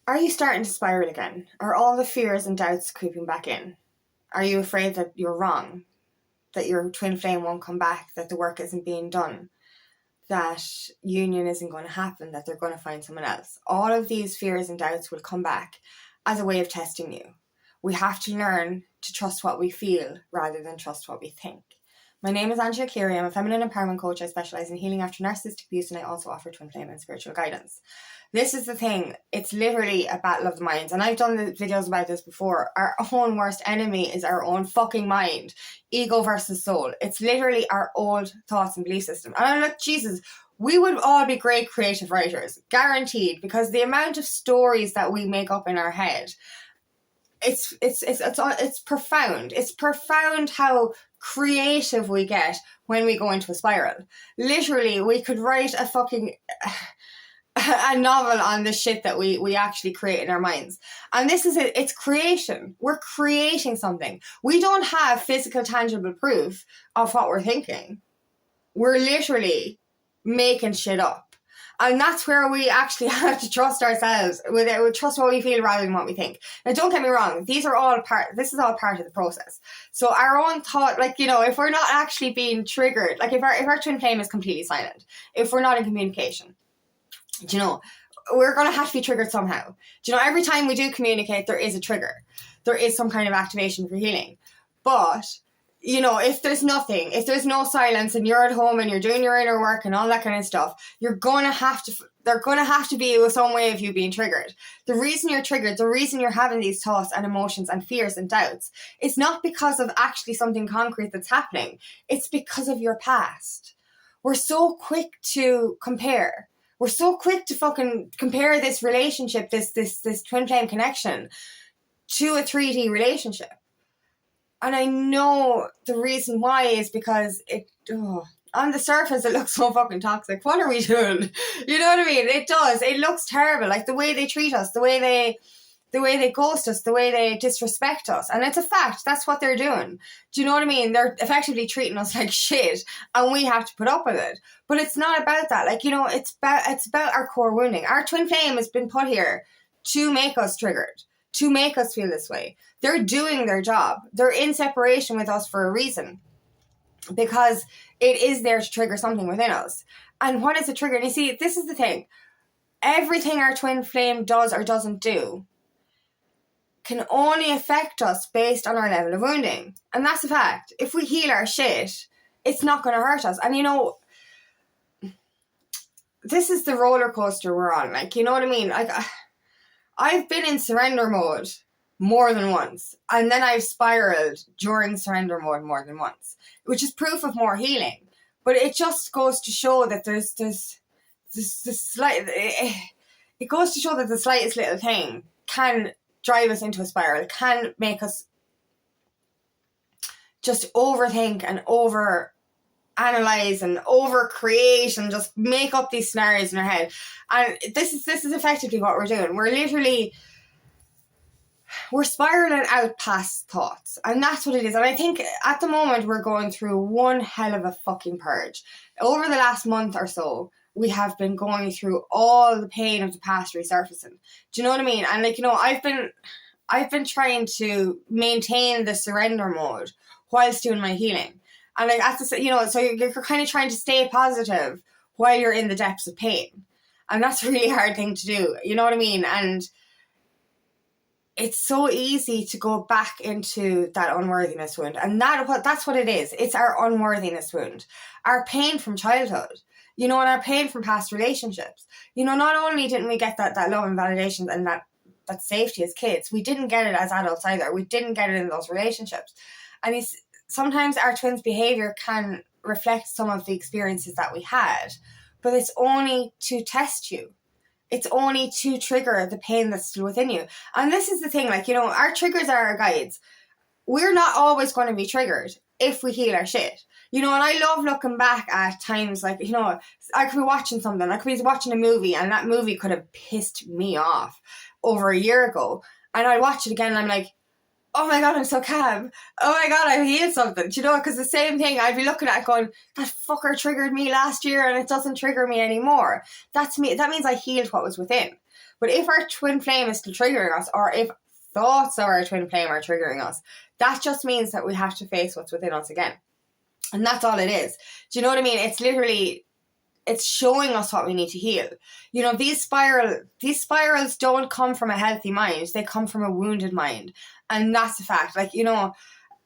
Are you starting to spiral again? Are all the fears and doubts creeping back in? Are you afraid that you're wrong? That your twin flame won't come back? That the work isn't being done? That union isn't going to happen? That they're going to find someone else? All of these fears and doubts will come back as a way of testing you. We have to learn to trust what we feel rather than trust what we think. My name is Cleary. I'm a feminine empowerment coach. I specialise in healing after narcissistic abuse, and I also offer twin flame and spiritual guidance. This is the thing. It's literally a battle of the minds. And I've done the videos about this before. Our own worst enemy is our own fucking mind. Ego versus soul. It's literally our old thoughts and belief system. And I'm like, Jesus, we would all be great creative writers. Guaranteed. Because the amount of stories that we make up in our head, it's profound. It's profound how creative we get when we go into a spiral. Literally, we could write a novel on the shit that we actually create in our minds. And this is it. It's creation. We're creating something. We don't have physical, tangible proof of what we're thinking. We're literally making shit up. And that's where we actually have to trust ourselves. We trust what we feel rather than what we think. Now, don't get me wrong. This is all part of the process. So our own thought, if we're not actually being triggered, like if our twin flame is completely silent, if we're not in communication, we're going to have to be triggered somehow. Every time we do communicate, there is a trigger. There is some kind of activation for healing. But, if there's nothing, if there's no silence and you're at home and you're doing your inner work and all that kind of stuff, they're going to have to be some way of you being triggered. The reason you're triggered, the reason you're having these thoughts and emotions and fears and doubts, it's not because of actually something concrete that's happening. It's because of your past. We're so quick to compare. We're so quick to fucking compare this relationship, this twin flame connection, to a 3D relationship. And I know the reason why is because on the surface it looks so fucking toxic. What are we doing? You know what I mean? It does. It looks terrible. Like the way they treat us, the way they ghost us, the way they disrespect us. And it's a fact. That's what they're doing. Do you know what I mean? They're effectively treating us like shit and we have to put up with it. But it's not about that. It's about our core wounding. Our twin flame has been put here to make us triggered, to make us feel this way. They're doing their job. They're in separation with us for a reason. Because it is there to trigger something within us. And what is a trigger? And you see, this is the thing. Everything our twin flame does or doesn't do can only affect us based on our level of wounding. And that's a fact. If we heal our shit, it's not going to hurt us. And this is the roller coaster we're on. You know what I mean? I've been in surrender mode more than once. And then I've spiraled during surrender mode more than once, which is proof of more healing. But it just goes to show that there's this slight, it goes to show that the slightest little thing can drive us into a spiral, can make us just overthink and over analyze and over create and just make up these scenarios in our head. And this is effectively what we're doing. We're spiraling out past thoughts, and that's what it is. And I think at the moment we're going through one hell of a fucking purge. Over the last month or so, we have been going through all the pain of the past resurfacing. Do you know what I mean? And I've been trying to maintain the surrender mode whilst doing my healing. And so you're kind of trying to stay positive while you're in the depths of pain. And that's a really hard thing to do. You know what I mean? And it's so easy to go back into that unworthiness wound. And that's what it is. It's our unworthiness wound. Our pain from childhood, and our pain from past relationships. Not only didn't we get that love and validation and that safety as kids, we didn't get it as adults either. We didn't get it in those relationships. And sometimes our twins' behaviour can reflect some of the experiences that we had, but it's only to test you. It's only to trigger the pain that's still within you. And this is the thing, our triggers are our guides. We're not always going to be triggered if we heal our shit. And I love looking back at times I could be watching something, I could be watching a movie, and that movie could have pissed me off over a year ago. And I watch it again and I'm like, oh my God, I'm so calm. Oh my God, I've healed something. Because the same thing, I'd be looking at it going, that fucker triggered me last year and it doesn't trigger me anymore. That's me. That means I healed what was within. But if our twin flame is still triggering us, or if thoughts of our twin flame are triggering us, that just means that we have to face what's within us again. And that's all it is. Do you know what I mean? It's literally, it's showing us what we need to heal. You know, these spirals don't come from a healthy mind. They come from a wounded mind. And that's a fact. Like, you know,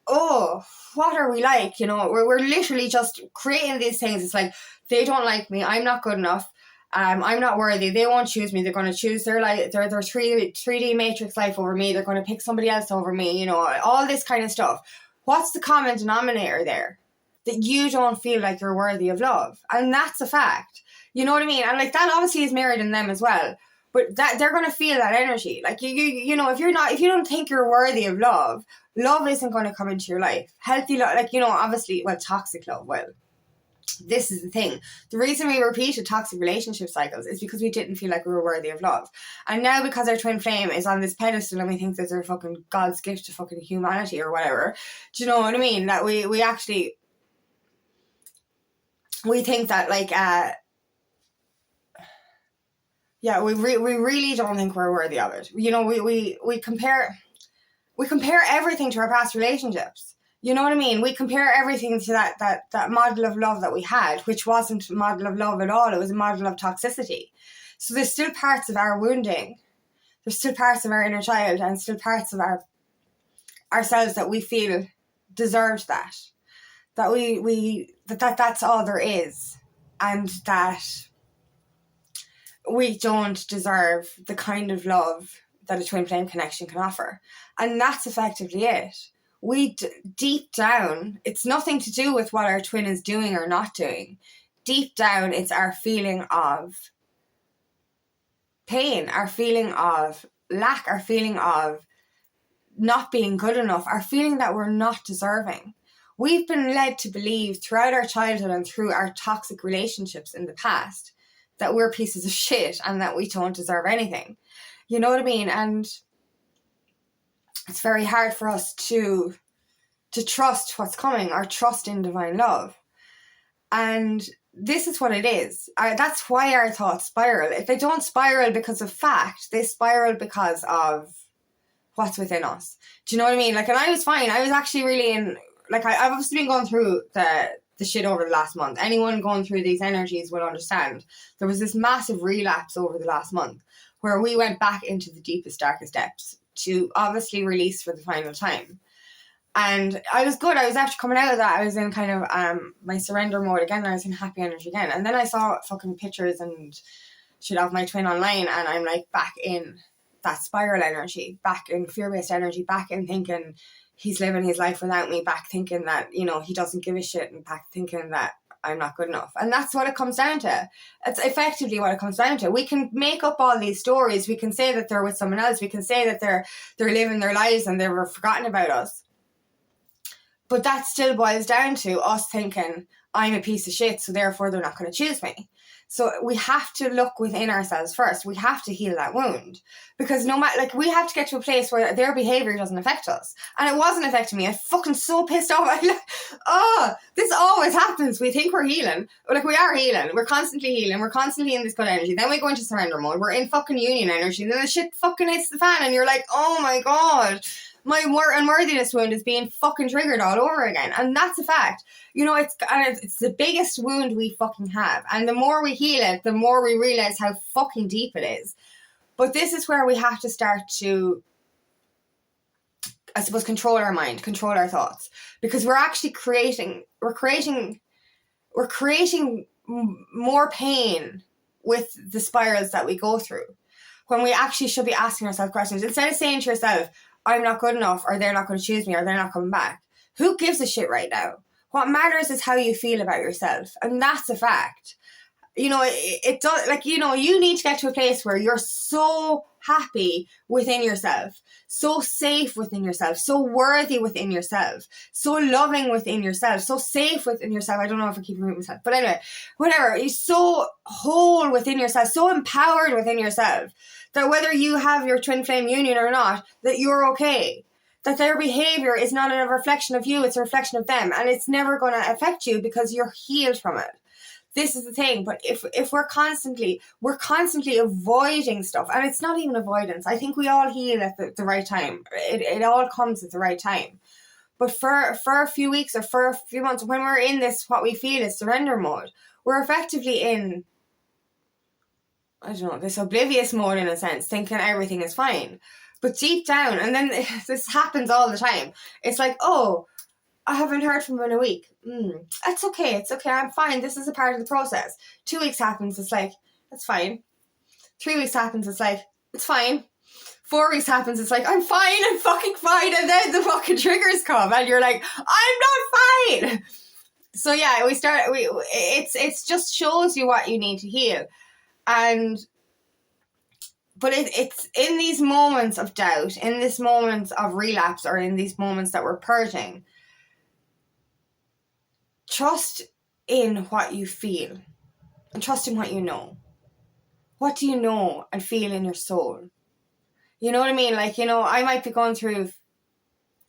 oh, what are we like? You know, we're literally just creating these things. It's like, they don't like me. I'm not good enough. I'm not worthy. They won't choose me. They're going to choose their 3D matrix life over me. They're going to pick somebody else over me. You know, all this kind of stuff. What's the common denominator there? That you don't feel like you're worthy of love. And that's a fact. You know what I mean? And like, that obviously is mirrored in them as well. But that they're going to feel that energy. Like, you know, if you don't think you're worthy of love isn't going to come into your life. Healthy love, like, you know, obviously, well, toxic love, well, this is the thing. The reason we repeated toxic relationship cycles is because we didn't feel like we were worthy of love. And now because our twin flame is on this pedestal and we think that they're fucking God's gift to fucking humanity or whatever, do you know what I mean? That we actually... we think that, like, we really don't think we're worthy of it. You know, we compare everything to our past relationships. You know what I mean? We compare everything to that model of love that we had, which wasn't a model of love at all. It was a model of toxicity. So there's still parts of our wounding. There's still parts of our inner child and still parts of ourselves that we feel deserved that. That that's all there is, and that we don't deserve the kind of love that a twin flame connection can offer. And that's effectively it. We deep down, it's nothing to do with what our twin is doing or not doing. Deep down, it's our feeling of pain, our feeling of lack, our feeling of not being good enough, our feeling that we're not deserving. We've been led to believe throughout our childhood and through our toxic relationships in the past that we're pieces of shit and that we don't deserve anything. You know what I mean? And it's very hard for us to trust what's coming or trust in divine love. And this is what it is. That's why our thoughts spiral. If they don't spiral because of fact, they spiral because of what's within us. Do you know what I mean? Like, and I was fine. I was actually really in... Like, I've obviously been going through the shit over the last month. Anyone going through these energies will understand. There was this massive relapse over the last month where we went back into the deepest, darkest depths to obviously release for the final time. And I was good. I was after coming out of that. I was in kind of my surrender mode again. And I was in happy energy again. And then I saw fucking pictures and shit of my twin online. And I'm like back in that spiral energy, back in fear-based energy, back in thinking... he's living his life without me, back thinking that, you know, he doesn't give a shit, and back thinking that I'm not good enough. And that's what it comes down to. It's effectively what it comes down to. We can make up all these stories. We can say that they're with someone else. We can say that they're living their lives and they've forgotten about us. But that still boils down to us thinking, I'm a piece of shit, so therefore they're not going to choose me. So we have to look within ourselves first. We have to heal that wound. Because no matter, like, we have to get to a place where their behaviour doesn't affect us. And it wasn't affecting me. I'm fucking so pissed off. This always happens. We think we're healing. Like, we are healing. We're constantly healing. We're constantly in this good energy. Then we go into surrender mode. We're in fucking union energy. Then the shit fucking hits the fan and you're like, oh my God. My unworthiness wound is being fucking triggered all over again. And that's a fact. You know, it's the biggest wound we fucking have. And the more we heal it, the more we realise how fucking deep it is. But this is where we have to start to, I suppose, control our mind, control our thoughts. Because we're actually creating more pain with the spirals that we go through. When we actually should be asking ourselves questions. Instead of saying to yourself, I'm not good enough, or they're not going to choose me, or they're not coming back. Who gives a shit right now? What matters is how you feel about yourself. And that's a fact. You know, it does, like, you know, you need to get to a place where you're so happy within yourself, so safe within yourself, so worthy within yourself, so loving within yourself, so safe within yourself. I don't know if I keep repeating myself, but anyway, whatever. You're so whole within yourself, so empowered within yourself, that whether you have your twin flame union or not, that you're okay. That their behaviour is not a reflection of you, it's a reflection of them. And it's never going to affect you because you're healed from it. This is the thing. But if we're constantly avoiding stuff, and it's not even avoidance. I think we all heal at the right time. It all comes at the right time. But for a few weeks or for a few months, when we're in this, what we feel is surrender mode, we're effectively in, I don't know, this oblivious mode in a sense, thinking everything is fine. But deep down, and then this happens all the time, it's like, oh, I haven't heard from him in a week. It's okay, I'm fine. This is a part of the process. 2 weeks happens, it's like, that's fine. 3 weeks happens, it's like, it's fine. 4 weeks happens, it's like, I'm fucking fine. And then the fucking triggers come and you're like, I'm not fine. So yeah, it's just shows you what you need to heal. But it's in these moments of doubt, in these moments of relapse, or in these moments that we're purging, trust in what you feel and trust in what you know. What do you know and feel in your soul? You know what I mean? Like, I might be going through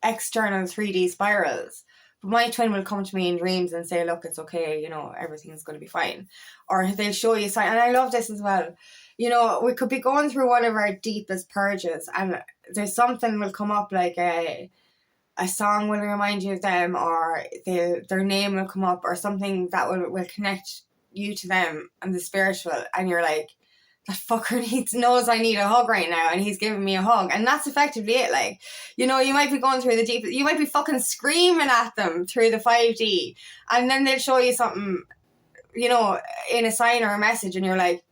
external 3D spirals, but my twin will come to me in dreams and say, look, it's okay, everything's going to be fine. Or they'll show you signs. And I love this as well. We could be going through one of our deepest purges and there's something will come up, like a song will remind you of them, or their name will come up, or something that will connect you to them and the spiritual. And you're like, that fucker knows I need a hug right now, and he's giving me a hug. And that's effectively it. Like, you might be going through the deep, you might be fucking screaming at them through the 5D, and then they'll show you something, in a sign or a message, and you're like,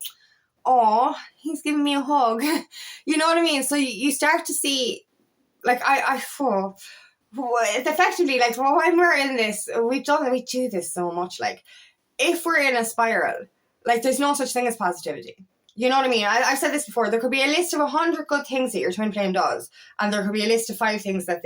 oh, he's giving me a hug. You know what I mean? So you start to see, like, effectively, like, when we're in this, we do this so much. Like, if we're in a spiral, like, there's no such thing as positivity. You know what I mean? I've said this before. There could be a list of 100 good things that your twin flame does, and there could be a list of 5 things that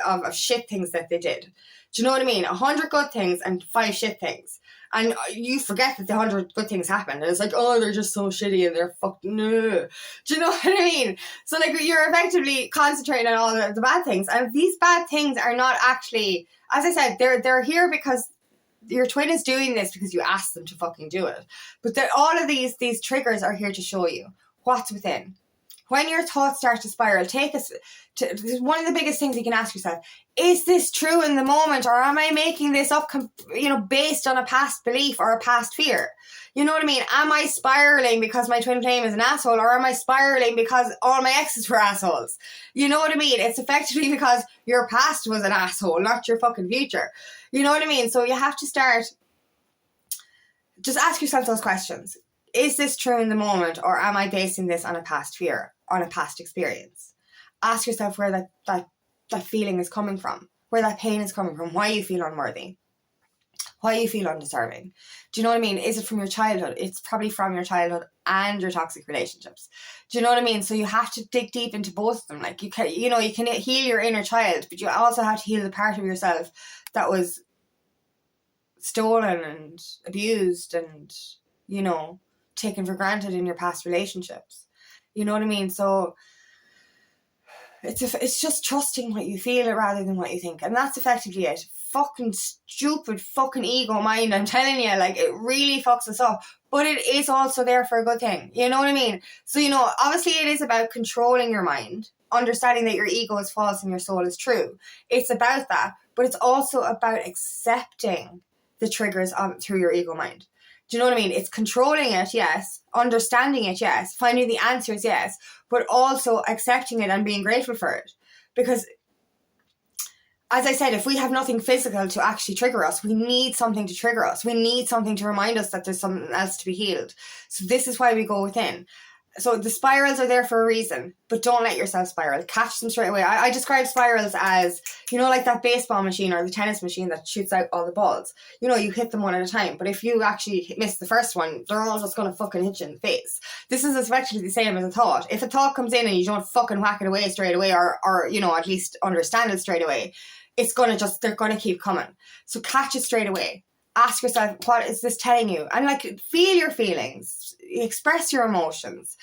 of shit things that they did. Do you know what I mean? 100 good things and 5 shit things. And you forget that the 100 good things happened. And it's like, oh, they're just so shitty and they're fucking, no. Do you know what I mean? So, like, you're effectively concentrating on all the bad things. And these bad things are not actually, as I said, they're here because your twin is doing this because you asked them to fucking do it. But all of these triggers are here to show you what's within. When your thoughts start to spiral, take us to one of the biggest things you can ask yourself: is this true in the moment, or am I making this up, based on a past belief or a past fear? You know what I mean? Am I spiraling because my twin flame is an asshole, or am I spiraling because all my exes were assholes? You know what I mean? It's effectively because your past was an asshole, not your fucking future. You know what I mean? So you have to start, just ask yourself those questions. Is this true in the moment, or am I basing this on a past fear, on a past experience? Ask yourself where that feeling is coming from, where that pain is coming from, why you feel unworthy, why you feel undeserving. Do you know what I mean? Is it from your childhood? It's probably from your childhood and your toxic relationships. Do you know what I mean? So you have to dig deep into both of them. Like, you can heal your inner child, but you also have to heal the part of yourself that was stolen and abused and, taken for granted in your past relationships. You know what I mean? So it's just trusting what you feel rather than what you think. And that's effectively it. Fucking stupid fucking ego mind, I'm telling you, like, it really fucks us up, but it is also there for a good thing. You know what I mean? So, obviously it is about controlling your mind, understanding that your ego is false and your soul is true. It's about that, but it's also about accepting the triggers through your ego mind. Do you know what I mean? It's controlling it, yes. Understanding it, yes. Finding the answers, yes. But also accepting it and being grateful for it. Because, as I said, if we have nothing physical to actually trigger us, we need something to trigger us. We need something to remind us that there's something else to be healed. So this is why we go within. So the spirals are there for a reason, but don't let yourself spiral. Catch them straight away. I describe spirals as, like that baseball machine or the tennis machine that shoots out all the balls. You hit them one at a time, but if you actually miss the first one, they're all just going to fucking hit you in the face. This is especially the same as a thought. If a thought comes in and you don't fucking whack it away straight away, or at least understand it straight away, they're going to keep coming. So catch it straight away. Ask yourself, what is this telling you? And, like, feel your feelings, express your emotions,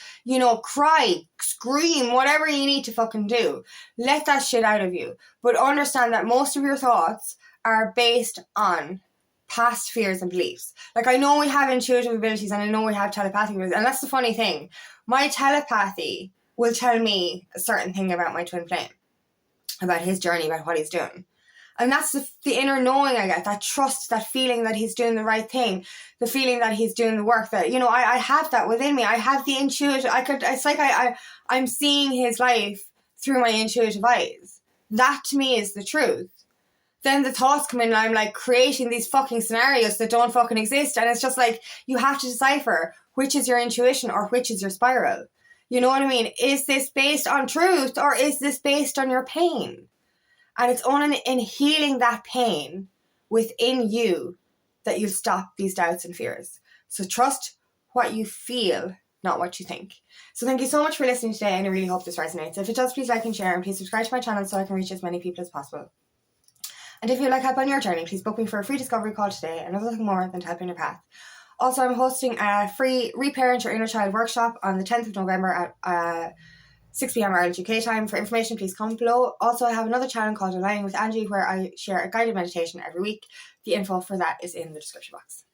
cry, scream, whatever you need to fucking do. Let that shit out of you. But understand that most of your thoughts are based on past fears and beliefs. Like, I know we have intuitive abilities and I know we have telepathic abilities, and that's the funny thing. My telepathy will tell me a certain thing about my twin flame, about his journey, about what he's doing. And that's the inner knowing I get, that trust, that feeling that he's doing the right thing, the feeling that he's doing the work that, I have that within me. I have the intuitive, it's like I'm seeing his life through my intuitive eyes. That to me is the truth. Then the thoughts come in and I'm like creating these fucking scenarios that don't fucking exist. And it's just like, you have to decipher which is your intuition or which is your spiral. You know what I mean? Is this based on truth or is this based on your pain? And it's only in healing that pain within you that you'll stop these doubts and fears. So trust what you feel, not what you think. So thank you so much for listening today, and I really hope this resonates. If it does, please like and share, and please subscribe to my channel so I can reach as many people as possible. And if you'd like help on your journey, please book me for a free discovery call today, and nothing more than to help in your path. Also, I'm hosting a free Reparent Your Inner Child workshop on the 10th of November at 6 p.m. Ireland UK time. For information, please comment below. Also, I have another channel called Aligning with Angie where I share a guided meditation every week. The info for that is in the description box.